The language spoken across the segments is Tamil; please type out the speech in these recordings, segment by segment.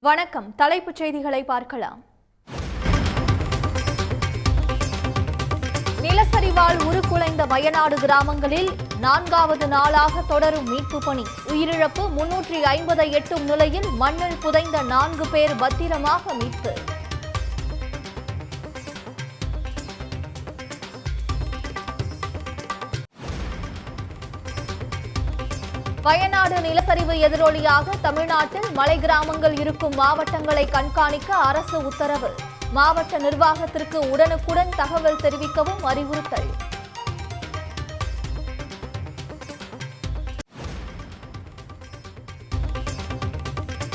வணக்கம். தலைப்புச் செய்திகளை பார்க்கலாம். நிலச்சரிவால் உருக்குலைந்த வயநாடு கிராமங்களில் 4வது நாளாக தொடரும் மீட்பு பணி. உயிரிழப்பு 350 எட்டும் நிலையில் மண்ணில் புதைந்த 4 பேர் பத்திரமாக மீட்பு. வயநாடு நிலச்சரிவு எதிரொலியாக தமிழ்நாட்டில் மலை கிராமங்கள் இருக்கும் மாவட்டங்களை கண்காணிக்க அரசு உத்தரவு. மாவட்ட நிர்வாகத்திற்கு உடனுக்குடன் தகவல் தெரிவிக்கவும் அறிவுறுத்தல்.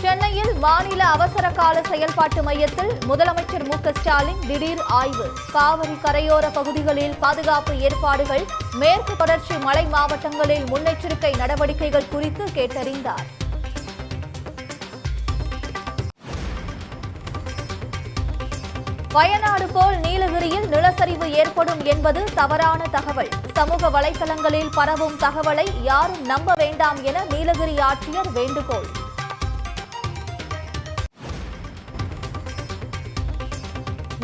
சென்னையில் மாநில அவசர கால செயல்பாட்டு மையத்தில் முதலமைச்சர் மு.க.ஸ்டாலின் திடீர் ஆய்வு. காவிரி கரையோர பகுதிகளில் பாதுகாப்பு ஏற்பாடுகள், மேற்கு தொடர்ச்சி மலை மாவட்டங்களில் முன்னெச்சரிக்கை நடவடிக்கைகள் குறித்து கேட்டறிந்தார். வயநாடு போல் நீலகிரியில் நிலச்சரிவு ஏற்படும் என்பது தவறான தகவல். சமூக வலைதளங்களில் பரவும் தகவலை யாரும் நம்ப வேண்டாம் என நீலகிரி ஆட்சியர் வேண்டுகோள்.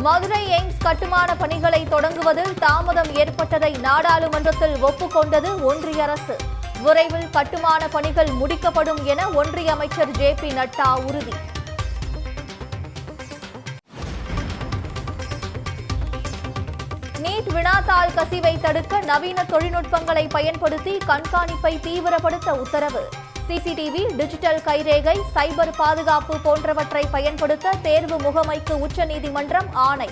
மதுரை எய்ம்ஸ் கட்டுமான பணிகளை தொடங்குவதில் தாமதம் ஏற்பட்டதை நாடாளுமன்றத்தில் ஒப்புக்கொண்டது ஒன்றிய அரசு. விரைவில் கட்டுமான பணிகள் முடிக்கப்படும் என ஒன்றிய அமைச்சர் ஜே.பி. நட்டா உறுதி. நீட் வினாத்தாள் கசிவை தடுக்க நவீன தொழில்நுட்பங்களை பயன்படுத்தி கண்காணிப்பை தீவிரப்படுத்த உத்தரவு. சிசிடிவி, டிஜிட்டல் கைரேகை, சைபர் பாதுகாப்பு போன்றவற்றை பயன்படுத்த தேர்வு முகமைக்கு உச்சநீதிமன்றம் ஆணை.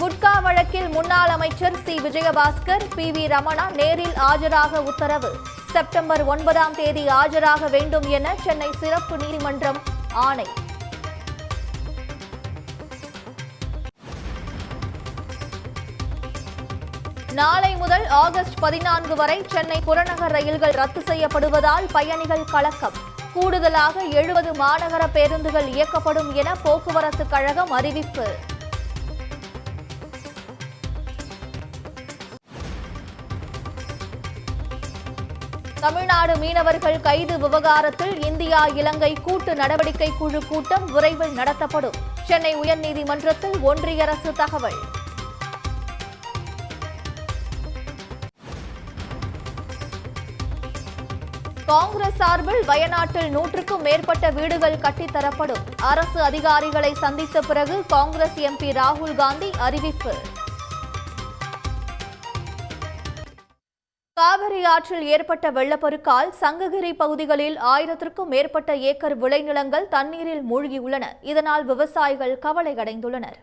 குட்கா வழக்கில் முன்னாள் அமைச்சர் சி. விஜயபாஸ்கர், பி.வி. ரமணா நேரில் ஆஜராக உத்தரவு. செப்டம்பர் 9ஆம் தேதி ஆஜராக வேண்டும் என சென்னை சிறப்பு நீதிமன்றம் ஆணை. நாளை முதல் ஆகஸ்ட் 14 வரை சென்னை புறநகர் ரயில்கள் ரத்து செய்யப்படுவதால் பயணிகள் கலக்கம். கூடுதலாக 70 மாநகர பேருந்துகள் இயக்கப்படும் என போக்குவரத்து கழகம் அறிவிப்பு. தமிழ்நாடு மீனவர்கள் கைது விவகாரத்தில் இந்தியா இலங்கை கூட்டு நடவடிக்கை குழு கூட்டம் விரைவில் நடத்தப்படும். சென்னை உயர்நீதிமன்றத்தில் ஒன்றிய அரசு தகவல். காங்கிரஸ் சார்பில் வயநாட்டில் 100க்கும் மேற்பட்ட வீடுகள் கட்டித்தரப்படும். அரசு அதிகாரிகளை சந்தித்த பிறகு காங்கிரஸ் எம்பி ராகுல் காந்தி அறிவிப்பு. காவிரி ஆற்றில் ஏற்பட்ட வெள்ளப்பெருக்கால் சங்ககிரி பகுதிகளில் 1000க்கும் மேற்பட்ட ஏக்கர் விளைநிலங்கள் தண்ணீரில் மூழ்கியுள்ளன. இதனால் விவசாயிகள் கவலையடைந்துள்ளனர்.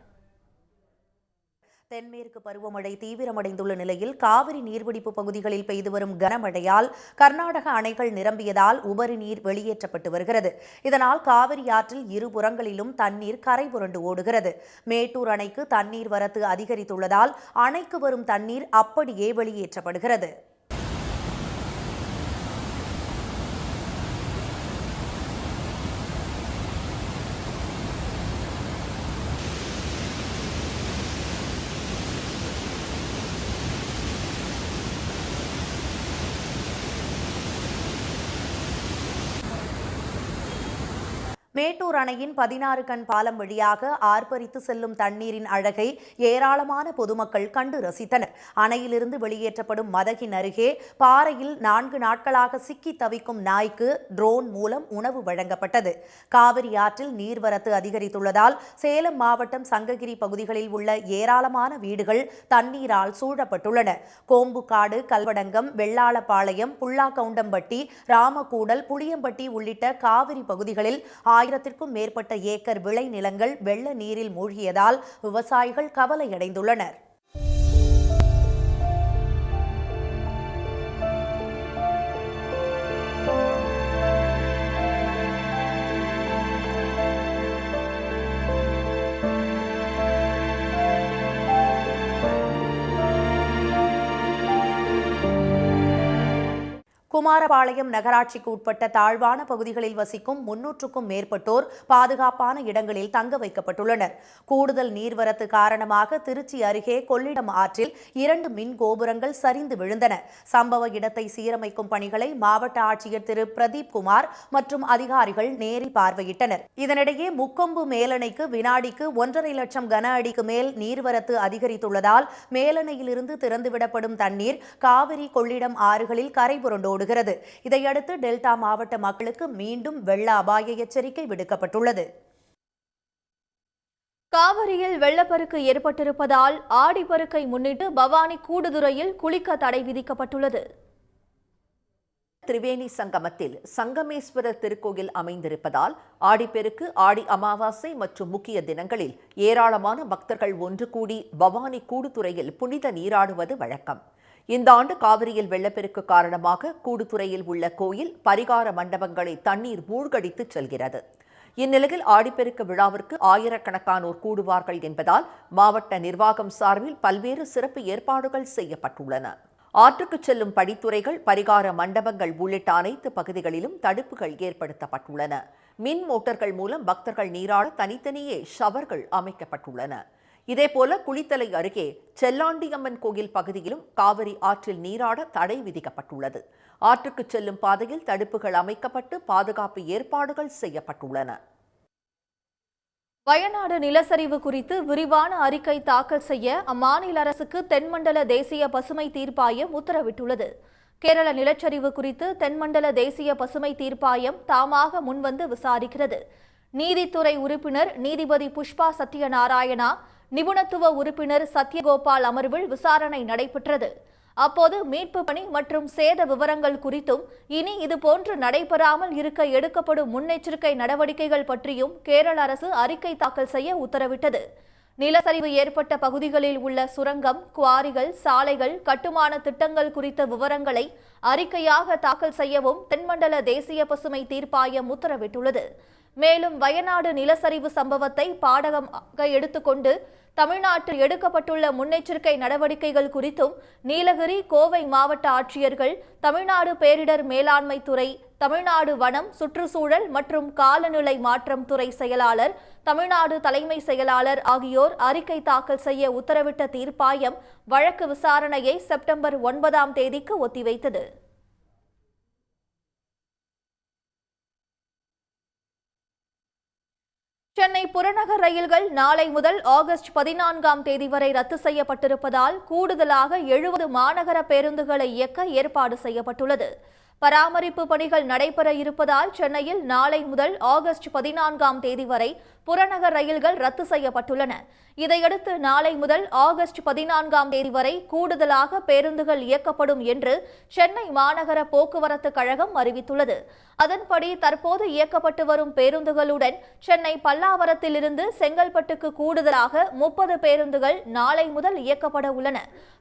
தென்மேற்கு பருவமழை தீவிரமடைந்துள்ள நிலையில் காவிரி நீர்பிடிப்பு பகுதிகளில் பெய்து வரும் கனமழையால் கர்நாடக அணைகள் நிரம்பியதால் உபரி நீர் வெளியேற்றப்பட்டு வருகிறது. இதனால் காவிரி ஆற்றில் இருபுறங்களிலும் தண்ணீர் கரை புரண்டு ஓடுகிறது. மேட்டூர் அணைக்கு தண்ணீர் வரத்து அதிகரித்துள்ளதால் அணைக்கு வரும் தண்ணீர் அப்படியே வெளியேற்றப்படுகிறது. மேட்டூர் அணையின் 16 கண் பாலம் வழியாக ஆர்ப்பரித்து செல்லும் தண்ணீரின் அழகை ஏராளமான பொதுமக்கள் கண்டு ரசித்தனர். அணையிலிருந்து வெளியேற்றப்படும் மதகின் அருகே பாறையில் 4 நாட்களாக சிக்கி தவிக்கும் நாய்க்கு ட்ரோன் மூலம் உணவு வழங்கப்பட்டது. காவிரி ஆற்றில் நீர்வரத்து அதிகரித்துள்ளதால் சேலம் மாவட்டம் சங்ககிரி பகுதிகளில் உள்ள ஏராளமான வீடுகள் தண்ணீரால் சூழப்பட்டுள்ளன. கோம்புக்காடு, கல்வடங்கம், வெள்ளாளப்பாளையம், புல்லாக்கவுண்டம்பட்டி, ராமக்கூடல், புளியம்பட்டி உள்ளிட்ட காவிரி பகுதிகளில் 1000க்கும் மேற்பட்ட ஏக்கர் விளை நிலங்கள் வெள்ள நீரில் மூழ்கியதால் விவசாயிகள் கவலையடைந்துள்ளனர். குமாரபாளையம் நகராட்சிக்கு உட்பட்ட தாழ்வான பகுதிகளில் வசிக்கும் 300க்கும் மேற்பட்டோர் பாதுகாப்பான இடங்களில் தங்க வைக்கப்பட்டுள்ளனர். கூடுதல் நீர்வரத்து காரணமாக திருச்சி அருகே கொள்ளிடம் ஆற்றில் 2 மின் கோபுரங்கள் சரிந்து விழுந்தன. சம்பவ இடத்தை சீரமைக்கும் பணிகளை மாவட்ட ஆட்சியர் திரு பிரதீப் குமார் மற்றும் அதிகாரிகள் நேரில் பார்வையிட்டனர். இதனிடையே முக்கொம்பு மேலணைக்கு வினாடிக்கு 1.5 லட்சம் கன அடிக்கு மேல் நீர்வரத்து அதிகரித்துள்ளதால் மேலணையிலிருந்து திறந்துவிடப்படும் தண்ணீர் காவிரி கொள்ளிடம் ஆறுகளில் கரை புரண்டோடுகிறது. இதையடுத்து டெல்டா மாவட்ட மக்களுக்கு மீண்டும் வெள்ள அபாய எச்சரிக்கை விடுக்கப்பட்டுள்ளது. காவிரியில் வெள்ளப்பெருக்கு ஏற்பட்டிருப்பதால் ஆடிப்பெருக்கை முன்னிட்டு பவானி கூடுதுறையில் குளிக்க தடை விதிக்கப்பட்டுள்ளது. திரிவேணி சங்கமத்தில் சங்கமேஸ்வரர் திருக்கோயில் அமைந்திருப்பதால் ஆடிப்பெருக்கு, ஆடி அமாவாசை மற்றும் முக்கிய தினங்களில் ஏராளமான பக்தர்கள் ஒன்று கூடி பவானி கூடுதுறையில் புனித நீராடுவது வழக்கம். இந்த ஆண்டு காவிரியில் வெள்ளப்பெருக்கு காரணமாக கூடுதுறையில் உள்ள கோயில் பரிகார மண்டபங்களை தண்ணீர் மூழ்கடித்து செல்கிறது. இந்நிலையில் ஆடிப்பெருக்கு விழாவிற்கு ஆயிரக்கணக்கானோர் கூடுவார்கள் என்பதால் மாவட்ட நிர்வாகம் சார்பில் பல்வேறு சிறப்பு ஏற்பாடுகள் செய்யப்பட்டுள்ளன. ஆற்றுக்கு செல்லும் படித்துறைகள், பரிகார மண்டபங்கள் உள்ளிட்ட அனைத்து பகுதிகளிலும் தடுப்புகள் ஏற்படுத்தப்பட்டுள்ளன. மின் மோட்டார்கள் மூலம் பக்தர்கள் நீராட தனித்தனியே ஷவர்கள் அமைக்கப்பட்டுள்ளன. இதேபோல குளித்தலை அருகே செல்லாண்டியம்மன் கோயில் பகுதியிலும் காவிரி ஆற்றில் நீராட தடை விதிக்கப்பட்டுள்ளது. ஆற்றுக்கு செல்லும் பாதையில் தடுப்புகள் அமைக்கப்பட்டு பாதுகாப்பு ஏற்பாடுகள் செய்யப்பட்டுள்ளன. வயநாடு நிலச்சரிவு குறித்து விரிவான அறிக்கை தாக்கல் செய்ய அம்மாநில அரசுக்கு தென்மண்டல தேசிய பசுமை தீர்ப்பாயம் உத்தரவிட்டுள்ளது. கேரள நிலச்சரிவு குறித்து தென்மண்டல தேசிய பசுமை தீர்ப்பாயம் தாமாக முன்வந்து விசாரிக்கிறது. நீதித்துறை உறுப்பினர் நீதிபதி புஷ்பா சத்யநாராயணா, நிபுணத்துவ உறுப்பினர் சத்யகோபால் அமர்வில் விசாரணை நடைபெற்றது. அப்போது மீட்பு பணி மற்றும் சேத விவரங்கள் குறித்தும் இனி இதுபோன்று நடைபெறாமல் இருக்க எடுக்கப்படும் முன்னெச்சரிக்கை நடவடிக்கைகள் பற்றியும் கேரள அரசு அறிக்கை தாக்கல் செய்ய உத்தரவிட்டது. நிலச்சரிவு ஏற்பட்ட பகுதிகளில் உள்ள சுரங்கம், குவாரிகள், சாலைகள், கட்டுமான திட்டங்கள் குறித்த விவரங்களை அறிக்கையாக தாக்கல் செய்யவும் தென்மண்டல தேசிய பசுமை தீர்ப்பாயம் உத்தரவிட்டுள்ளது. மேலும் வயநாடு நிலச்சரிவு சம்பவத்தை பாடகமாக எடுத்துக்கொண்டு தமிழ்நாட்டில் எடுக்கப்பட்டுள்ள முன்னெச்சரிக்கை நடவடிக்கைகள் குறித்தும் நீலகிரி, கோவை மாவட்ட ஆட்சியர்கள், தமிழ்நாடு பேரிடர் மேலாண்மை துறை, தமிழ்நாடு வனம், சுற்றுச்சூழல் மற்றும் காலநிலை மாற்றம் துறை செயலாளர், தமிழ்நாடு தலைமை செயலாளர் ஆகியோர் அறிக்கை தாக்கல் செய்ய உத்தரவிட்ட தீர்ப்பாயம் வழக்கு விசாரணையை செப்டம்பர் 9ஆம் தேதிக்கு ஒத்திவைத்தது. சென்னை புறநகர் ரயில்கள் நாளை முதல் ஆகஸ்ட் 14ஆம் தேதி வரை ரத்து செய்யப்பட்டிருப்பதால் கூடுதலாக 70 மாநகர பேருந்துகளை இயக்க ஏற்பாடு செய்யப்பட்டுள்ளது. பராமரிப்பு பணிகள் நடைபெற இருப்பதால் சென்னையில் நாளை முதல் ஆகஸ்ட் 14ஆம் தேதி வரை புறநகர் ரயில்கள் ரத்து செய்யப்பட்டுள்ளன. இதையடுத்து நாளை முதல் ஆகஸ்ட் 14ஆம் தேதி வரை கூடுதலாக பேருந்துகள் இயக்கப்படும் என்று சென்னை மாநகர போக்குவரத்து கழகம் அறிவித்துள்ளது. அதன்படி தற்போது இயக்கப்பட்டு வரும் பேருந்துகளுடன் சென்னை பல்லாவரத்திலிருந்து செங்கல்பட்டுக்கு கூடுதலாக 30 பேருந்துகள் நாளை முதல் இயக்கப்பட உள்ளன.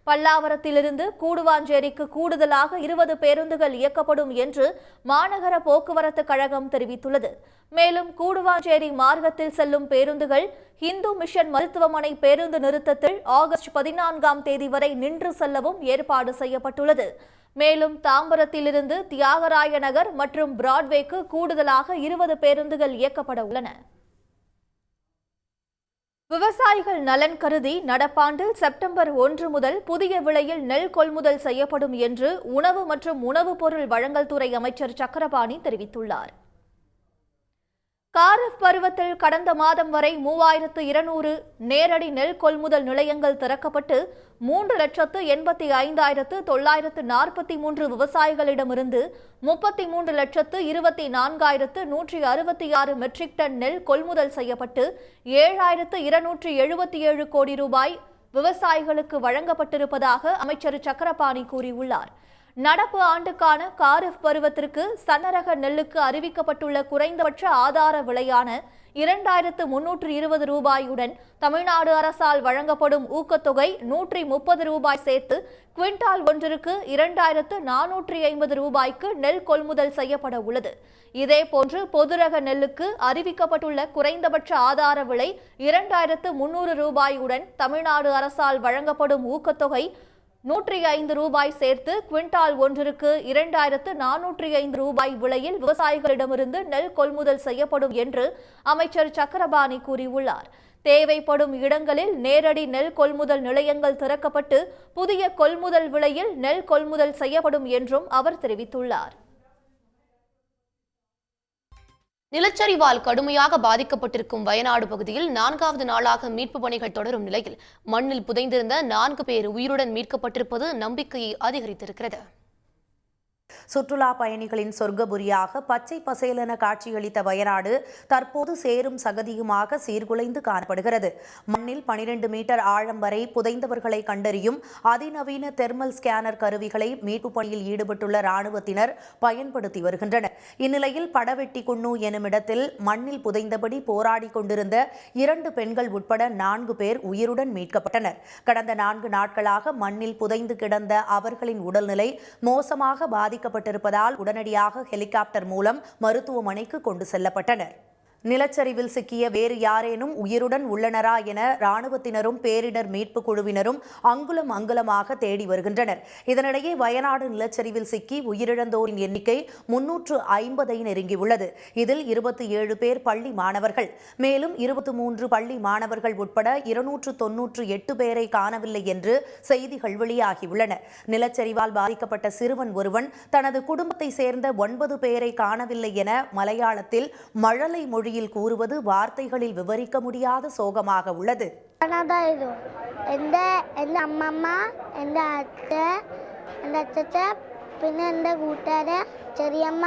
பல்லாவரத்திலிருந்து கூடுவாஞ்சேரிக்கு கூடுதலாக 20 பேருந்துகள் இயக்கப்படும் என்று மாநகர போக்குவரத்து கழகம் தெரிவித்துள்ளது. மேலும் கூடுவாஞ்சேரி மார்க்கத்தில் செல்லும் பேருந்துகள் இந்து மிஷன் மருத்துவமனை பேருந்து நிறுத்தத்தில் ஆகஸ்ட் 14ஆம் தேதி வரை நின்று செல்லவும் ஏற்பாடு செய்யப்பட்டுள்ளது. மேலும் தாம்பரத்திலிருந்து தியாகராய நகர் மற்றும் பிராட்வேக்கு கூடுதலாக 20 பேருந்துகள் இயக்கப்பட உள்ளன. விவசாயிகள் நலன் கருதி நடப்பாண்டில் செப்டம்பர் 1 முதல் புதிய விலையில் நெல் கொள்முதல் செய்யப்படும் என்று உணவு மற்றும் உணவுப் பொருள் வழங்கல் துறை அமைச்சர் சக்கரபாணி தெரிவித்துள்ளார். காரிஃப் பருவத்தில் கடந்த மாதம் வரை 3200 நேரடி நெல் கொள்முதல் நிலையங்கள் திறக்கப்பட்டு 3,85,943 விவசாயிகளிடமிருந்து 33,24,166 மெட்ரிக் டன் நெல் கொள்முதல் செய்யப்பட்டு 7,277 கோடி ரூபாய் விவசாயிகளுக்கு வழங்கப்பட்டிருப்பதாக அமைச்சர் சக்கரபாணி கூறியுள்ளார். நடப்பு ஆண்டுக்கான காரிஃப் பருவத்திற்கு சன்னரக நெல்லுக்கு அறிவிக்கப்பட்டுள்ள குறைந்தபட்ச ஆதார விலையான 2,320 ரூபாயுடன் தமிழ்நாடு அரசால் வழங்கப்படும் ஊக்கத்தொகை 130 ரூபாய் சேர்த்து குவிண்டால் ஒன்றிற்கு 2,450 ரூபாய்க்கு நெல் கொள்முதல் செய்யப்பட உள்ளது. இதேபோன்று பொதுரக நெல்லுக்கு அறிவிக்கப்பட்டுள்ள குறைந்தபட்ச ஆதார விலை 2,300 ரூபாயுடன் தமிழ்நாடு அரசால் வழங்கப்படும் ஊக்கத்தொகை 105 ரூபாய் சேர்த்து குவிண்டால் ஒன்றிற்கு 2405 ரூபாய் விலையில் விவசாயிகளிடமிருந்து நெல் கொள்முதல் செய்யப்படும் என்று அமைச்சர் சக்கரபாணி கூறியுள்ளார். தேவைப்படும் இடங்களில் நேரடி நெல் கொள்முதல் நிலையங்கள் திறக்கப்பட்டு புதிய கொள்முதல் விலையில் நெல் கொள்முதல் செய்யப்படும் என்றும் அவர் தெரிவித்துள்ளார். நிலச்சரிவால் கடுமையாக பாதிக்கப்பட்டிருக்கும் வயநாடு பகுதியில் 4வது நாளாக மீட்பு பணிகள் தொடரும் நிலையில் மண்ணில் புதைந்திருந்த 4 பேர் உயிருடன் மீட்கப்பட்டிருப்பது நம்பிக்கையை அதிகரித்திருக்கிறது. சுற்றுலா பயணிகளின் சொர்க்கபுரியாக பச்சை பசேலென காட்சியளித்த வயநாடு தற்போது சேரும் சகதியுமாக சீர்குலைந்து காணப்படுகிறது. மண்ணில் 12 மீட்டர் ஆழம் வரை புதைந்தவர்களை கண்டறியும் அதிநவீன தெர்மல் ஸ்கேனர் கருவிகளை மீட்பு பணியில் ஈடுபட்டுள்ள ராணுவத்தினர் பயன்படுத்தி வருகின்றனர். இந்நிலையில் படவெட்டி குன்னு எனும் இடத்தில் மண்ணில் புதைந்தபடி போராடி கொண்டிருந்த 2 பெண்கள் உட்பட 4 பேர் உயிருடன் மீட்கப்பட்டனர். கடந்த 4 நாட்களாக மண்ணில் புதைந்து கிடந்த அவர்களின் உடல்நிலை மோசமாக பாதிக்கப்பட்டிருப்பதால் உடனடியாக ஹெலிகாப்டர் மூலம் மருத்துவமனைக்கு கொண்டு செல்லப்பட்டனர். நிலச்சரிவில் சிக்கிய வேறு யாரேனும் உயிருடன் உள்ளனரா என ராணுவத்தினரும் பேரிடர் மீட்பு குழுவினரும் அங்குலம் அங்குலமாக தேடி வருகின்றனர். இதனிடையே வயநாடு நிலச்சரிவில் சிக்கி உயிரிழந்தோரின் எண்ணிக்கை 350ஐ நெருங்கியுள்ளது. இதில் 27 பேர் பள்ளி மாணவர்கள். மேலும் 23 பள்ளி மாணவர்கள் உட்பட 298 பேரை காணவில்லை என்று செய்திகள் வெளியாகியுள்ளன. நிலச்சரிவால் பாதிக்கப்பட்ட சிறுவன் ஒருவன் தனது குடும்பத்தை சேர்ந்த 9 பேரை காணவில்லை என மலையாளத்தில் மழலை மொழி கூறுவது வார்த்தைகளில் விவரிக்க முடியாத சோகமாக உள்ளது. അമ്മമ്മ എൻ്റെ അച്ഛൻ പിന്നെ എൻ്റെ കൂട്ടുകാര് ചെറിയമ്മ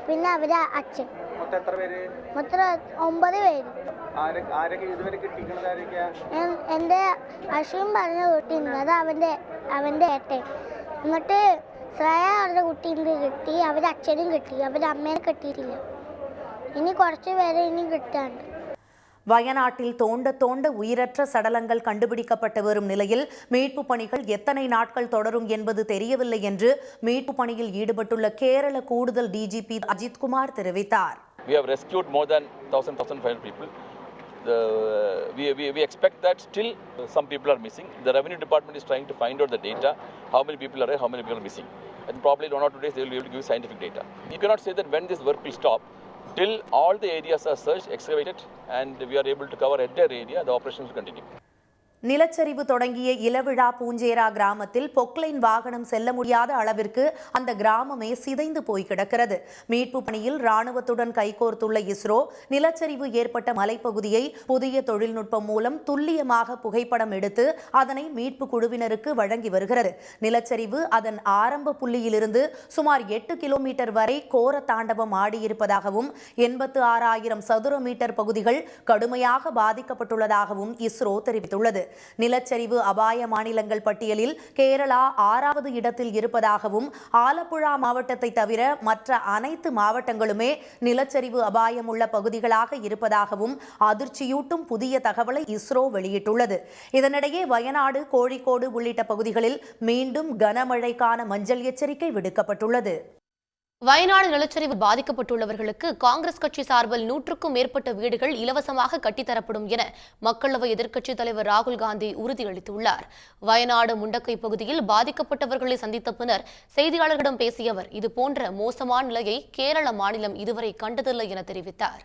പിന്നെ അവരെ അച്ഛൻ മൊത്തം 9 പേര്. എൻ്റെ അശ്വിൻ പറഞ്ഞ കുട്ടിയുണ്ട്, അത് അവൻ്റെ ഏട്ടൻ. എന്നിട്ട് ശ്രേയ അവരുടെ കുട്ടീൻ്റെ കിട്ടി, അവരുടെ അച്ഛനും കിട്ടി, അവരുടെ അമ്മേനെ കിട്ടിയിട്ടില്ല. ഇനി കുറച്ച് പേരെ ഇനി കിട്ടാണ്ട്. வயநாட்டில் தோண்ட தோண்ட உயிரற்ற சடலங்கள் கண்டுபிடிக்கப்பட்டு வரும் நிலையில் மீட்பு பணிகள் எத்தனை நாட்கள் தொடரும் என்பது தெரியவில்லை என்று மீட்பு பணியில் ஈடுபட்டுள்ள கேரள கூடுதல் டிஜிபி அஜித் குமார் தெரிவித்தார். We have rescued more than 1,500 people. We expect that still some people are missing. The revenue department is trying to find out the data, how many people are there, how many people are missing. And probably in 1 or 2 days they will be able to give scientific data. You cannot say that when this work will stop. Till all the areas are searched, excavated, and we are able to cover entire area, the operations will continue. நிலச்சரிவு தொடங்கிய இளவிழா பூஞ்சேரா கிராமத்தில் பொக்லைன் வாகனம் செல்ல முடியாத அளவிற்கு அந்த கிராமமே சிதைந்து போய் கிடக்கிறது. மீட்பு பணியில் ராணுவத்துடன் கைகோர்த்துள்ள இஸ்ரோ நிலச்சரிவு ஏற்பட்ட மலைப்பகுதியை புதிய தொழில்நுட்பம் மூலம் துல்லியமாக புகைப்படம் எடுத்து அதனை மீட்பு குழுவினருக்கு வழங்கி வருகிறது. நிலச்சரிவு அதன் ஆரம்ப புள்ளியிலிருந்து சுமார் 8 கிலோமீட்டர் வரை கோர தாண்டவம் ஆடியிருப்பதாகவும் 86,000 சதுர மீட்டர் பகுதிகள் கடுமையாக பாதிக்கப்பட்டுள்ளதாகவும் இஸ்ரோ தெரிவித்துள்ளது. நிலச்சரிவு அபாய மாநிலங்கள் பட்டியலில் கேரளா 6வது இடத்தில் இருப்பதாகவும் ஆலப்புழா மாவட்டத்தை தவிர மற்ற அனைத்து மாவட்டங்களுமே நிலச்சரிவு அபாயம் உள்ள பகுதிகளாக இருப்பதாகவும் அதிர்ச்சியூட்டும் புதிய தகவலை இஸ்ரோ வெளியிட்டுள்ளது. இதனிடையே வயநாடு, கோழிக்கோடு உள்ளிட்ட பகுதிகளில் மீண்டும் கனமழைக்கான மஞ்சள் எச்சரிக்கை விடுக்கப்பட்டுள்ளது. வயநாடு நிலச்சரிவு பாதிக்கப்பட்டுள்ளவர்களுக்கு காங்கிரஸ் கட்சி சார்பில் 100க்கும் மேற்பட்ட வீடுகள் இலவசமாக கட்டித்தரப்படும் என மக்களவை எதிர்க்கட்சித் தலைவர் ராகுல் காந்தி உறுதியளித்துள்ளார். வயநாடு முண்டக்கை பகுதியில் பாதிக்கப்பட்டவர்களை சந்தித்த பின்னர் செய்தியாளர்களிடம் பேசிய அவர் இதுபோன்ற மோசமான நிலையை கேரள மாநிலம் இதுவரை கண்டதில்லை என தெரிவித்தார்.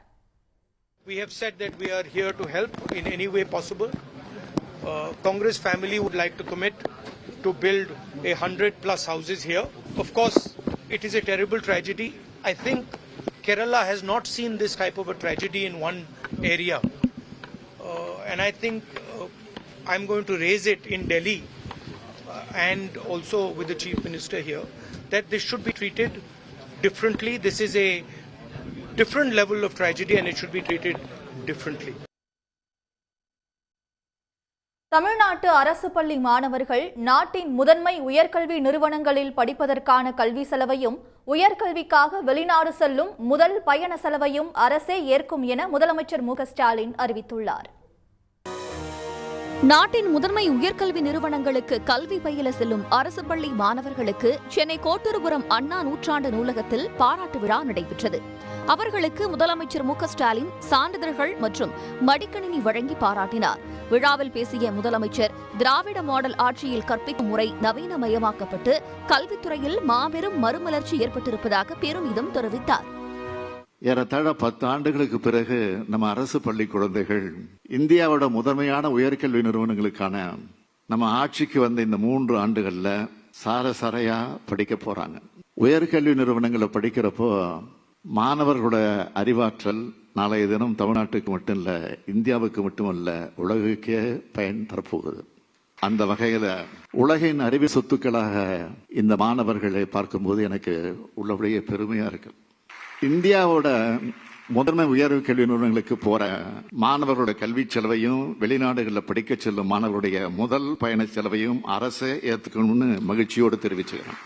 We have said that we are here to help in any way possible. Congress family would like to commit to build 100+ houses here. Of course, it is a terrible tragedy. I think Kerala has not seen this type of a tragedy in one area. And I think I'm going to raise it in Delhi and also with the Chief Minister here that this should be treated differently. This is a different level of tragedy and it should be treated differently. தமிழ்நாட்டு அரசு பள்ளி மாணவர்கள் நாட்டின் முதன்மை உயர்கல்வி நிறுவனங்களில் படிப்பதற்கான கல்வி செலவையும் உயர்கல்விக்காக வெளிநாடு செல்லும் முதல் பயண செலவையும் அரசே ஏற்கும் என முதலமைச்சர் மு.க. ஸ்டாலின் அறிவித்துள்ளார். நாட்டின் முதன்மை உயர்கல்வி நிறுவனங்களுக்கு கல்வி பயில செல்லும் அரசு பள்ளி மாணவர்களுக்கு சென்னை கோட்டூர்புரம் அண்ணா நூற்றாண்டு நூலகத்தில் பாராட்டு விழா நடைபெற்றது. அவர்களுக்கு முதலமைச்சர் மு.க.ஸ்டாலின் சான்றிதழ்கள் மற்றும் மடிக்கணினி வழங்கி பாராட்டினார். விழாவில் பேசிய முதலமைச்சர், திராவிட மாடல் ஆட்சியில் கற்பிக்கும் முறை நவீனமயமாக்கப்பட்டு கல்வித்துறையில் மாபெரும் மறுமலர்ச்சி ஏற்பட்டிருப்பதாக பெருமிதம் தெரிவித்தார். ஏறத்தாழ 10 ஆண்டுகளுக்கு பிறகு நம்ம அரசு பள்ளி குழந்தைகள் இந்தியாவோட முதன்மையான உயர்கல்வி நிறுவனங்களுக்கான நம்ம ஆட்சிக்கு வந்த இந்த 3 ஆண்டுகள்ல சாரசாரையா படிக்க போறாங்க. உயர்கல்வி நிறுவனங்களை படிக்கிறப்போ மாணவர்களோட அறிவாற்றல் நாளைய தினம் தமிழ்நாட்டுக்கு மட்டும் இல்ல, இந்தியாவுக்கு மட்டுமல்ல, உலகுக்கே பயன் தரப்போகுது. அந்த வகையில உலகின் அறிவு சொத்துக்களாக இந்த மாணவர்களை பார்க்கும்போது எனக்கு உள்ளபடியே பெருமையா இருக்கு. இந்தியாவோட முதன்மை உயர்வு கல்வி நிறுவனங்களுக்கு போற மாணவர்களோட கல்வி செலவையும் வெளிநாடுகளில் படிக்க செல்லும் மாணவர்களுடைய முதல் பயண செலவையும் அரசே ஏற்றுக்கணும்னு மகிழ்ச்சியோடு தெரிவிச்சுக்கிறேன்.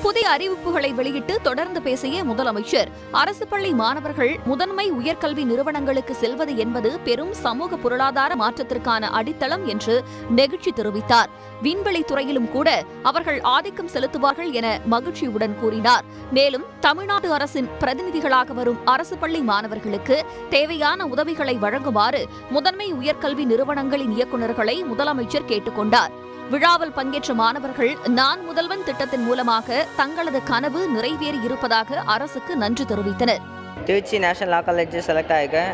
புதிய அறிவிப்புகளை வெளியிட்டு தொடர்ந்து பேசிய முதலமைச்சர், அரசு பள்ளி மாணவர்கள் முதன்மை உயர்கல்வி நிறுவனங்களுக்கு செல்வது என்பது பெரும் சமூக பொருளாதார மாற்றத்திற்கான அடித்தளம் என்று நெகிழ்ச்சி தெரிவித்தார். விண்வெளி துறையிலும் கூட அவர்கள் ஆதிக்கம் செலுத்துவார்கள் என மகிழ்ச்சியுடன் கூறினார். மேலும் தமிழ்நாடு அரசின் பிரதிநிதிகளாக வரும் அரசு பள்ளி மாணவர்களுக்கு தேவையான உதவிகளை வழங்குமாறு முதன்மை உயர்கல்வி நிறுவனங்களின் இயக்குநர்களை முதலமைச்சர் கேட்டுக் கொண்டார். விழாவில் பங்கேற்ற மாணவர்கள் நான் முதல்வன் திட்டத்தின் மூலமாக தங்களது கனவு நிறைவேறி இருப்பதாக அரசுக்கு நன்றி தெரிவித்தனர். Trichy national law college select ஆகியிருக்கேன்.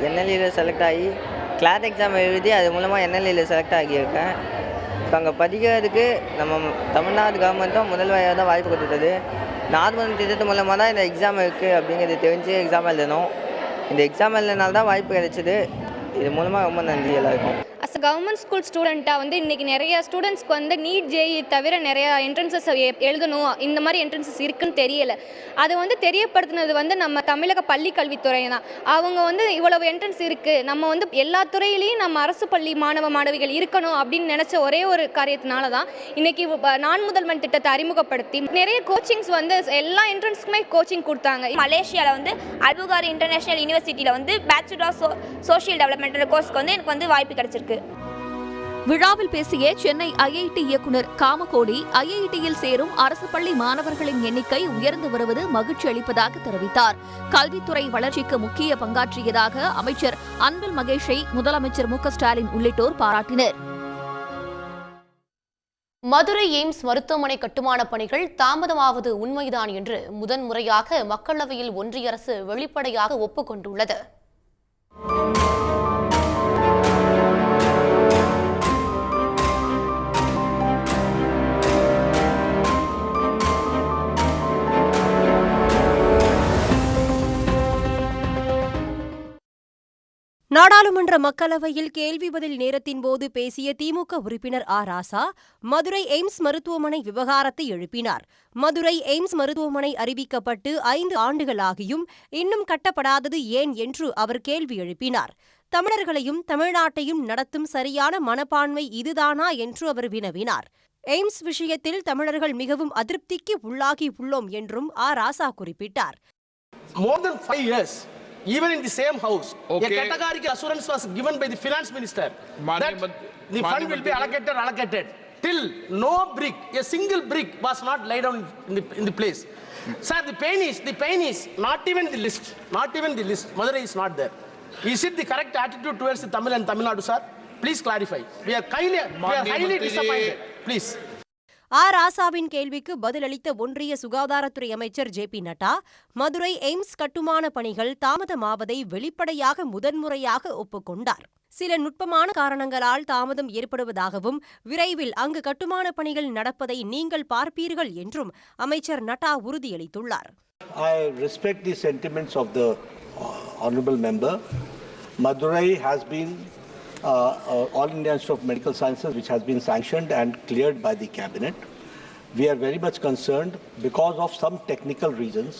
என்எல்இயில் செலக்ட் ஆகி கிளாட் எக்ஸாம் எழுதி அது மூலமாக என்எல்இயில் செலக்ட் ஆகியிருக்கேன். இப்போ அங்கே படிக்கிறதுக்கு நம்ம தமிழ்நாடு கவர்மெண்ட்டும் முதல்வராக தான் வாய்ப்பு கொடுத்தது. நார்மல் திட்டத்து மூலமாக தான் இந்த எக்ஸாம் இருக்குது அப்படிங்கிறது தெரிஞ்சு எக்ஸாம் எழுதணும். இந்த எக்ஸாம் எழுதினால தான் வாய்ப்பு கிடைச்சிது. இது மூலமாக ரொம்ப நன்றி எல்லாருக்கும். அஸ் அ கவர்மெண்ட் ஸ்கூல் ஸ்டூடெண்ட்டாக வந்து இன்றைக்கி நிறைய ஸ்டூடெண்ட்ஸ்க்கு வந்து நீட் ஜேஇ தவிர நிறையா என்ட்ரன்சஸ் எழுதணும், இந்த மாதிரி என்ட்ரன்சஸ் இருக்குன்னு தெரியலை. அதை வந்து தெரியப்படுத்தினது வந்து நம்ம தமிழக பள்ளி கல்வித்துறை தான். அவங்க வந்து இவ்வளவு என்ட்ரன்ஸ் இருக்குது, நம்ம வந்து எல்லா துறையிலையும் நம்ம அரசு பள்ளி மாணவ மாணவிகள் இருக்கணும் அப்படின்னு நினச்ச ஒரே ஒரு காரியத்தினால தான் இன்றைக்கி நான் முதல்வன் திட்டத்தை அறிமுகப்படுத்தி நிறைய கோச்சிங்ஸ் வந்து எல்லா என்ட்ரன்ஸுக்குமே கோச்சிங் கொடுத்தாங்க. மலேசியாவில் வந்து அல்புகார் இன்டர்நேஷனல் யூனிவர்சிட்டியில் வந்து பேச்சுலர் ஆஃப் சோஷியல் டெவலப்மெண்ட் கோர்ஸ்க்கு வந்து எனக்கு வந்து வாய்ப்பு கிடைச்சிருக்கு. விழாவில் பேசிய சென்னை ஐஐடி இயக்குநர் காமகோடி, ஐஐடியில் சேரும் அரசு பள்ளி மாணவர்களின் எண்ணிக்கை உயர்ந்து வருவது மகிழ்ச்சி அளிப்பதாக தெரிவித்தார். கல்வித்துறை வளர்ச்சிக்கு முக்கிய பங்காற்றியதாக அமைச்சர் அன்பில் மகேஷை முதலமைச்சர் மு.க.ஸ்டாலின் உள்ளிட்டோர் பாராட்டினர். மதுரை எய்ம்ஸ் மருத்துவமனை கட்டுமான பணிகள் தாமதமாவது உண்மைதான் என்று முதன்முறையாக மக்களவையில் ஒன்றிய அரசு வெளிப்படையாக ஒப்புக்கொண்டுள்ளது. நாடாளுமன்ற மக்களவையில் கேள்வி பதில் நேரத்தின் போது பேசிய திமுக உறுப்பினர் ராசா மதுரை எய்ம்ஸ் மருத்துவமனை விவகாரத்தை எழுப்பினார். மதுரை எய்ம்ஸ் மருத்துவமனை அறிவிக்கப்பட்டு 5 ஆண்டுகளாகியும் இன்னும் கட்டப்படாதது ஏன் என்று அவர் கேள்வி எழுப்பினார். தமிழர்களையும் தமிழ்நாட்டையும் நடத்தும் சரியான மனப்பான்மை இதுதானா என்று அவர் வினவினார். எய்ம்ஸ் விஷயத்தில் தமிழர்கள் மிகவும் அதிருப்திக்கு உள்ளாகி உள்ளோம் என்றும் ராசா குறிப்பிட்டார். Even in the same house, a categorical assurance was given by the finance minister that the fund will be allocated. Till no brick, a single brick was not laid down in the place. Sir, the pain is not even the list. Madurai is not there. Is it the correct attitude towards the Tamil and Tamil Nadu, sir? Please clarify. We are highly disappointed. Please. ராசாவின் கேள்விக்கு பதிலளித்த ஒன்றிய சுகாதாரத்துறை அமைச்சர் ஜே.பி. நட்டா, மதுரை எய்ம்ஸ் கட்டுமான பணிகள் தாமதமாவதை வெளிப்படையாக முதன்முறையாக ஒப்புக்கொண்டார். சில நுட்பமான காரணங்களால் தாமதம் ஏற்படுவதாகவும் விரைவில் அங்கு கட்டுமான பணிகள் நடப்பதை நீங்கள் பார்ப்பீர்கள் என்றும் அமைச்சர் நட்டா உறுதியளித்துள்ளார். I respect the sentiments of the honorable member. Madurai has been All India Institute of Medical Sciences, which has been sanctioned and cleared by the cabinet. We are very much concerned because of some technical reasons.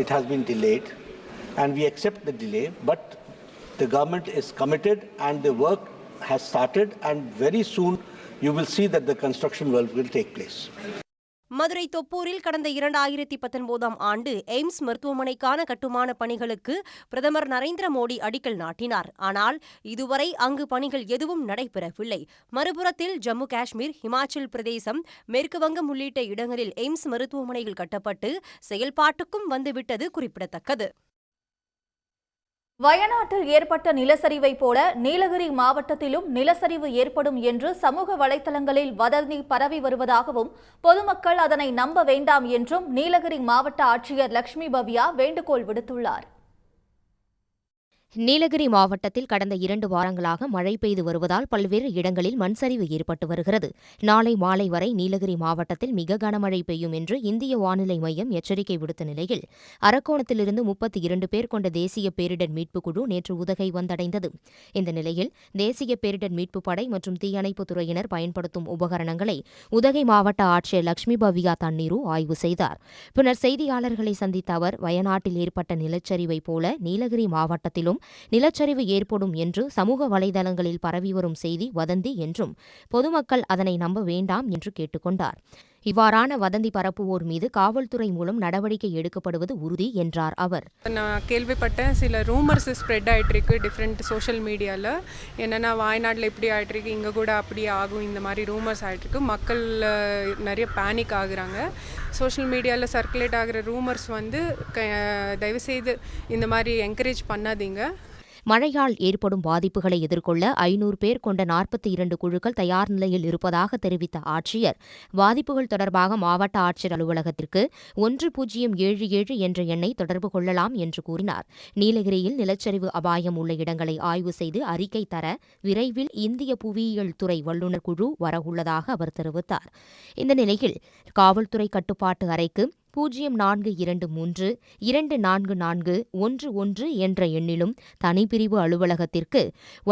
It has been delayed, and we accept the delay. But the government is committed, and the work has started, and very soon you will see that the construction work will take place. Madurai தொப்பூரில் கடந்த 2019ஆம் ஆண்டு எய்ம்ஸ் மருத்துவமனைக்கான கட்டுமான பணிகளுக்கு பிரதமர் நரேந்திர மோடி அடிக்கல் நாட்டினார். ஆனால் இதுவரை அங்கு பணிகள் எதுவும் நடைபெறவில்லை. மறுபுறத்தில் ஜம்மு காஷ்மீர், இமாச்சல் பிரதேசம், மேற்கு வங்கம் உள்ளிட்ட இடங்களில் எய்ம்ஸ் மருத்துவமனைகள் கட்டப்பட்டு செயல்பாட்டுக்கும் வந்துவிட்டது குறிப்பிடத்தக்கது. வயநாட்டில் ஏற்பட்ட நிலச்சரிவை போல நீலகிரி மாவட்டத்திலும் நிலச்சரிவு ஏற்படும் என்று சமூக வலைதளங்களில் வதந்தி பரவி வருவதாகவும் பொதுமக்கள் அதனை நம்ப வேண்டாம் என்றும் நீலகிரி மாவட்ட ஆட்சியர் லட்சுமி பவ்யா வேண்டுகோள் விடுத்துள்ளார். நீலகிரி மாவட்டத்தில் கடந்த 2 வாரங்களாக மழை பெய்து வருவதால் பல்வேறு இடங்களில் மண்சரிவு ஏற்பட்டு வருகிறது. நாளை மாலை வரை நீலகிரி மாவட்டத்தில் மிக கனமழை பெய்யும் என்று இந்திய வானிலை மையம் எச்சரிக்கை விடுத்த நிலையில் அரக்கோணத்திலிருந்து 32 பேர் கொண்ட தேசிய பேரிடர் மீட்புக் குழு நேற்று உதகை வந்தடைந்தது. இந்த நிலையில் தேசிய பேரிடர் மீட்புப் படை மற்றும் தீயணைப்புத் துறையினர் பயன்படுத்தும் உபகரணங்களை உதகை மாவட்ட ஆட்சியர் லட்சுமி பவ்யா தண்ணீரு ஆய்வு செய்தார். பின்னர் செய்தியாளர்களை சந்தித்த அவர், வயநாட்டில் ஏற்பட்ட நிலச்சரிவை போல நீலகிரி மாவட்டத்திலும் நிலச்சரிவு ஏற்படும் என்று சமூக வலைதளங்களில் பரவி வரும் செய்தி வதந்தி என்றும் பொதுமக்கள் அதனை நம்ப வேண்டாம் என்று கேட்டுக்கொண்டார். இவ்வாறான வதந்தி பரப்புவோர் மீது காவல்துறை மூலம் நடவடிக்கை எடுக்கப்படுவது உறுதி என்றார் அவர். நான் கேள்விப்பட்டேன், சில ரூமர்ஸ் ஸ்ப்ரெட் ஆகிட்டுருக்கு டிஃப்ரெண்ட் சோஷியல் மீடியாவில். என்னென்னா வயநாட்டில் இப்படி ஆகிட்டுருக்கு, இங்கே கூட அப்படியே ஆகும், இந்த மாதிரி ரூமர்ஸ் ஆகிட்டுருக்கு. மக்கள் நிறைய பேனிக் ஆகுறாங்க. சோஷியல் மீடியாவில் சர்க்குலேட் ஆகிற ரூமர்ஸ் தயவுசெய்து இந்த மாதிரி என்கரேஜ் பண்ணாதீங்க. மழையால் ஏற்படும் பாதிப்புகளை எதிர்கொள்ள 500 பேர் கொண்ட 42 குழுக்கள் தயார் நிலையில் இருப்பதாக தெரிவித்த ஆட்சியர், பாதிப்புகள் தொடர்பாக மாவட்ட ஆட்சியர் அலுவலகத்திற்கு 1077 என்ற எண்ணை தொடர்பு கொள்ளலாம் என்று கூறினார். நீலகிரியில் நிலச்சரிவு அபாயம் உள்ள இடங்களை ஆய்வு செய்து அறிக்கை தர விரைவில் இந்திய புவியியல் துறை வல்லுநர் குழு வரவுள்ளதாக அவர் தெரிவித்தார். இந்த நிலையில் காவல்துறை கட்டுப்பாட்டு அறைக்கு 0423 244 11 என்ற எண்ணிலும் தனிப்பிரிவு அலுவலகத்திற்கு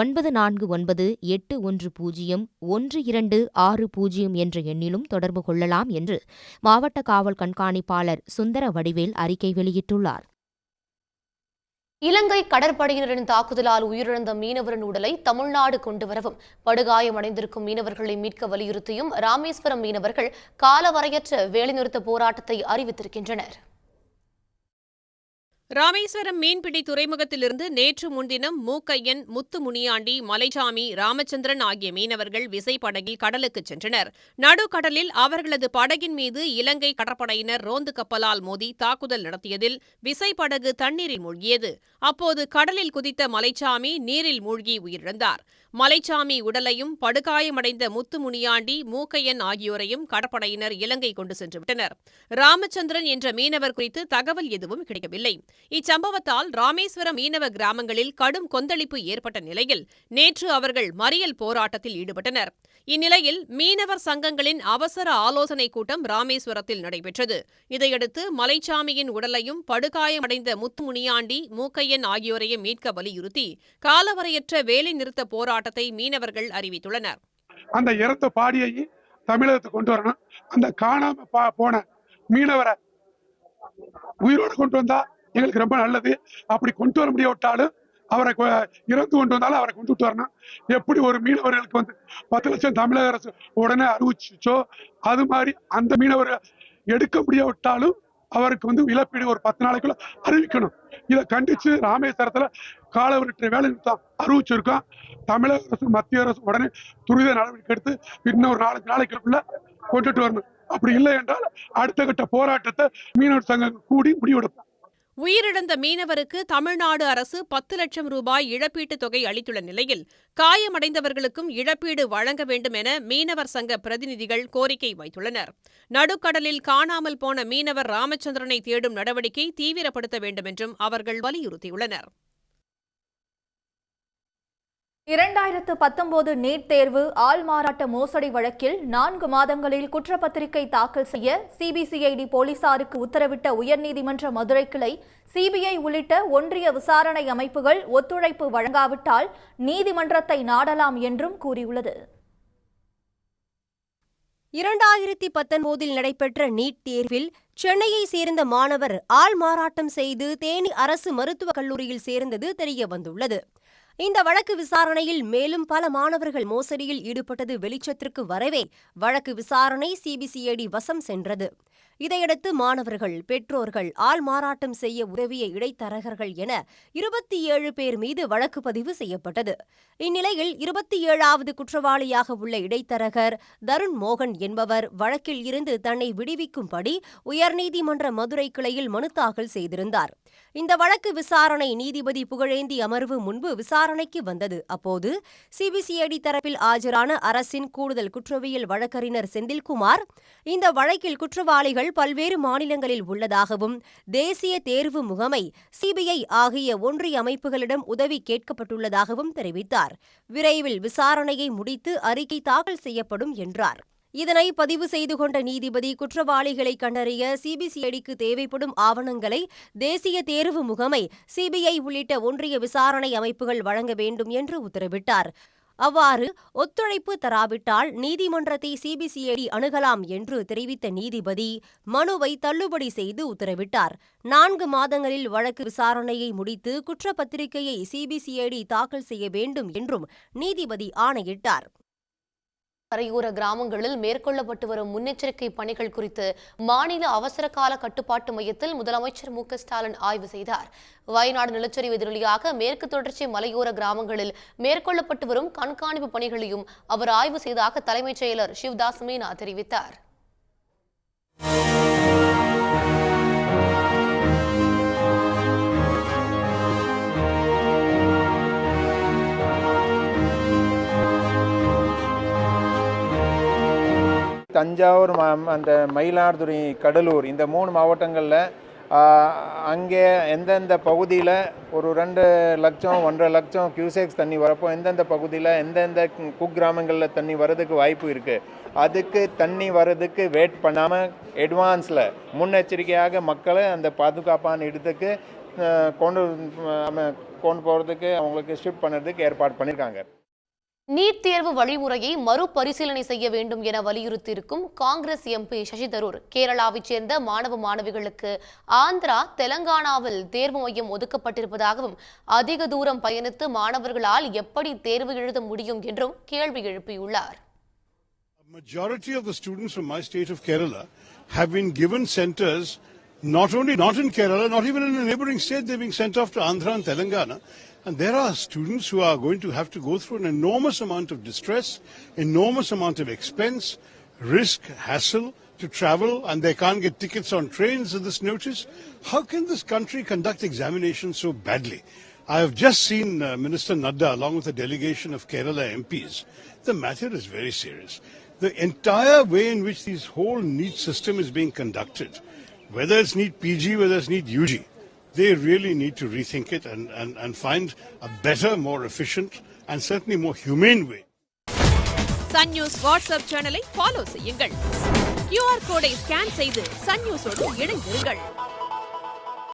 949 810 1260 என்ற எண்ணிலும் தொடர்பு கொள்ளலாம் என்று மாவட்ட காவல் கண்காணிப்பாளர் சுந்தர வடிவேல் அறிக்கை வெளியிட்டுள்ளார். இலங்கை கடற்படையினரின் தாக்குதலால் உயிரிழந்த மீனவரின் உடலை தமிழ்நாடு கொண்டுவரவும் படுகாயமடைந்திருக்கும் மீனவர்களை மீட்க வலியுறுத்தியும் ராமேஸ்வரம் மீனவர்கள் காலவரையற்ற வேலைநிறுத்த போராட்டத்தை அறிவித்திருக்கின்றனர். ராமேஸ்வரம் மீன்பிடி துறைமுகத்திலிருந்து நேற்று முன்தினம் மூக்கையன், முத்து முனியாண்டி, மலைச்சாமி, ராமச்சந்திரன் ஆகிய மீனவர்கள் விசைப்படகில் கடலுக்கு சென்றனர். நடுக்கடலில் அவர்களது படகின் மீது இலங்கை கடற்படையினர் ரோந்து கப்பலால் மோதி தாக்குதல் நடத்தியதில் விசைப்படகு தண்ணீரில் மூழ்கியது. அப்போது கடலில் குதித்த மலைச்சாமி நீரில் மூழ்கி உயிரிழந்தார். மலைச்சாமி உடலையும் படுகாயமடைந்த முத்து முனியாண்டி, மூக்கையன் ஆகியோரையும் கடற்படையினர் இலங்கை கொண்டு சென்றுவிட்டனர். ராமச்சந்திரன் என்ற மீனவர் குறித்து தகவல் எதுவும் கிடைக்கவில்லை. இச்சம்பவத்தால் ராமேஸ்வரம் மீனவ கிராமங்களில் கடும் கொந்தளிப்பு ஏற்பட்ட நிலையில் நேற்று அவர்கள் மறியல் போராட்டத்தில் ஈடுபட்டனர். இந்நிலையில் மீனவர் சங்கங்களின் அவசர ஆலோசனைக் கூட்டம் ராமேஸ்வரத்தில் நடைபெற்றது. இதையடுத்து மலைச்சாமியின் உடலையும் படுகாயமடைந்த முத்து முனியாண்டி, மூக்கையன் ஆகியோரையும் மீட்க வலியுறுத்தி காலவரையற்ற வேலைநிறுத்த போராட்டத்தை மீனவர்கள் அறிவித்துள்ளனர். அந்த இறந்த பாடியை தமிழகத்துக்கு கொண்டு வரணும். அந்த காணாம போன மீனவரை உயிரோடு கொண்டு வந்தா எங்களுக்கு ரொம்ப நல்லது. அப்படி கொண்டு வர முடியாவிட்டாலும் அவரை இறந்து கொண்டு வந்தாலும் அவரை கொண்டு வரணும். எப்படி ஒரு மீனவர்களுக்கு 10 லட்சம் தமிழக அரசு உடனே அறிவிச்சோ அது மாதிரி அந்த மீனவரை எடுக்க முடியாவிட்டாலும் அவருக்கு இழப்பீடு ஒரு 10 நாளைக்குள்ள அறிவிக்கணும். இதை கண்டிச்சு ராமேஸ்வரத்துல காலவரற்ற வேலை நிறுத்தம் அறிவிச்சிருக்கோம். தமிழக அரசு, மத்திய அரசு உடனே துரித நடவடிக்கை எடுத்து இன்னும் ஒரு 4 நாளைக்குள்ள கொண்டுட்டு வரணும். அப்படி இல்லை என்றால் அடுத்த கட்ட போராட்டத்தை மீனவர் சங்கம் கூடி முடிவெடுப்போம். உயிரிழந்த மீனவருக்கு தமிழ்நாடு அரசு 10 லட்சம் ரூபாய் இழப்பீட்டுத் தொகை அளித்துள்ள நிலையில் காயமடைந்தவர்களுக்கும் இழப்பீடு வழங்க வேண்டும் என மீனவர் சங்க பிரதிநிதிகள் கோரிக்கை வைத்துள்ளனர். நடுக்கடலில் காணாமல் போன மீனவர் ராமச்சந்திரனை தேடும் நடவடிக்கை தீவிரப்படுத்த வேண்டும் என்றும் அவர்கள் வலியுறுத்தியுள்ளனர். 2019 நீட் தேர்வு ஆள்மாறாட்ட மோசடி வழக்கில் 4 மாதங்களில் குற்றப்பத்திரிகை தாக்கல் செய்ய சிபிசிஐடி போலீசாருக்கு உத்தரவிட்ட உயர்நீதிமன்ற மதுரை கிளை சிபிஐ உள்ளிட்ட ஒன்றிய விசாரணை அமைப்புகள் ஒத்துழைப்பு வழங்காவிட்டால் நீதிமன்றத்தை நாடலாம் என்றும் கூறியுள்ளது. 2019 நடைபெற்ற நீட் தேர்வில் சென்னையை சேர்ந்த மாணவர் ஆள்மாறாட்டம் செய்து தேனி அரசு மருத்துவக் கல்லூரியில் சேர்ந்தது தெரியவந்துள்ளது. இந்த வழக்கு விசாரணையில் மேலும் பல மாணவர்கள் மோசடியில் ஈடுபட்டது வெளிச்சத்திற்கு வரவே வழக்கு விசாரணை சிபிசிஐடி வசம் சென்றது. இதையடுத்து மாணவர்கள், பெற்றோர்கள், ஆள் மாறாட்டம் செய்ய உதவிய இடைத்தரகர்கள் என 27 பேர் மீது வழக்கு பதிவு செய்யப்பட்டது. இந்நிலையில் 27வது குற்றவாளியாக உள்ள இடைத்தரகர் தருண் மோகன் என்பவர் வழக்கில் இருந்து தன்னை விடுவிக்கும்படி உயர்நீதிமன்ற மதுரை கிளையில் மனு தாக்கல் செய்திருந்தார். இந்த வழக்கு விசாரணை நீதிபதி புகழேந்தி அமர்வு முன்பு விசாரணைக்கு வந்தது. அப்போது சிபிசிஐடி தரப்பில் ஆஜரான அரசின் கூடுதல் குற்றவியல் வழக்கறிஞர் செந்தில்குமார், இந்த வழக்கில் குற்றவாளிகள் பல்வேறு மாநிலங்களில் உள்ளதாகவும் தேசிய தேர்வு முகமை, சிபிஐ ஆகிய ஒன்றிய அமைப்புகளிடம் உதவி கேட்கப்பட்டுள்ளதாகவும் தெரிவித்தார். விரைவில் விசாரணையை முடித்து அறிக்கை தாக்கல் செய்யப்படும் என்றார். இதனை பதிவு செய்து கொண்ட நீதிபதி குற்றவாளிகளை கண்டறிய சிபிசிஐடிக்கு தேவைப்படும் ஆவணங்களை தேசிய தேர்வு முகமை, சிபிஐ உள்ளிட்ட ஒன்றிய விசாரணை அமைப்புகள் வழங்க வேண்டும் என்று உத்தரவிட்டார். அவ்வாறு ஒத்துழைப்பு தராவிட்டால் நீதிமன்றத்தை சிபிசிஐடி அணுகலாம் என்று தெரிவித்த நீதிபதி மனுவை தள்ளுபடி செய்து உத்தரவிட்டார். 4 மாதங்களில் வழக்கு விசாரணையை முடித்து குற்றப்பத்திரிகையை சிபிசிஐடி தாக்கல் செய்ய வேண்டும் என்றும் நீதிபதி ஆணையிட்டார். கரையோர கிராமங்களில் மேற்கொள்ளப்பட்டு வரும் முன்னெச்சரிக்கை பணிகள் குறித்து மாநில அவசர கால கட்டுப்பாட்டு மையத்தில் முதலமைச்சர் மு.க.ஸ்டாலின் ஆய்வு செய்தார். வயநாடு நிலச்சரிவு எதிரொலியாக மேற்கு தொடர்ச்சி மலையோர கிராமங்களில் மேற்கொள்ளப்பட்டு வரும் கண்காணிப்பு பணிகளையும் அவர் ஆய்வு செய்ததாக தலைமைச் செயலர் சிவ்தாஸ் மீனா தெரிவித்தார். தஞ்சாவூர், அந்த மயிலாடுதுறை, கடலூர் இந்த 3 மாவட்டங்களில் அங்கே எந்தெந்த பகுதியில் ஒரு 2 லட்சம் 1.5 லட்சம் கியூசெக்ஸ் தண்ணி வரப்போ எந்தெந்த பகுதியில் எந்தெந்த குக்கிராமங்களில் தண்ணி வர்றதுக்கு வாய்ப்பு இருக்குது, அதுக்கு தண்ணி வர்றதுக்கு வெயிட் பண்ணாமல் அட்வான்ஸில் முன்னெச்சரிக்கையாக மக்களை அந்த பாதுகாப்பான இடத்துக்கு கொண்டு போகிறதுக்கு அவங்களுக்கு ஷிஃப்ட் பண்ணுறதுக்கு ஏற்பாடு பண்ணியிருக்காங்க. நீட் தேர்வு வழிமுறையை மறுபரிசீலனை செய்ய வேண்டும் என வலியுறுத்தியிருக்கும் காங்கிரஸ் எம்பி சசி தரூர், கேரளாவைச் சேர்ந்த மாணவ மாணவிகளுக்கு ஆந்திரா, தெலங்கானாவில் தேர்வு மையம் ஒதுக்கப்பட்டிருப்பதாகவும் அதிக தூரம் பயணித்து மாணவர்களால் எப்படி தேர்வு எழுத முடியும் என்றும் கேள்வி எழுப்பியுள்ளார். Majority of the students from my state of Kerala have been given centers not in Kerala, not even in a neighboring state. They're being sent off to Andhra and Telangana. And there are students who are going to have to go through an enormous amount of distress, enormous amount of expense, risk, hassle to travel, and they can't get tickets on trains at this notice. How can this country conduct examinations so badly? I have just seen Minister Nadda along with a delegation of Kerala MPs. The matter is very serious. The entire way in which this whole NEET system is being conducted, whether it's NEET PG, whether it's NEET UG, they really need to rethink it and find a better, more efficient and certainly more humane way. Sun News WhatsApp சேனலை ஃபாலோ செய்யுங்கள். QR கோடை ஸ்கேன் செய்து Sun News ஓடு இணைந்திருங்கள்.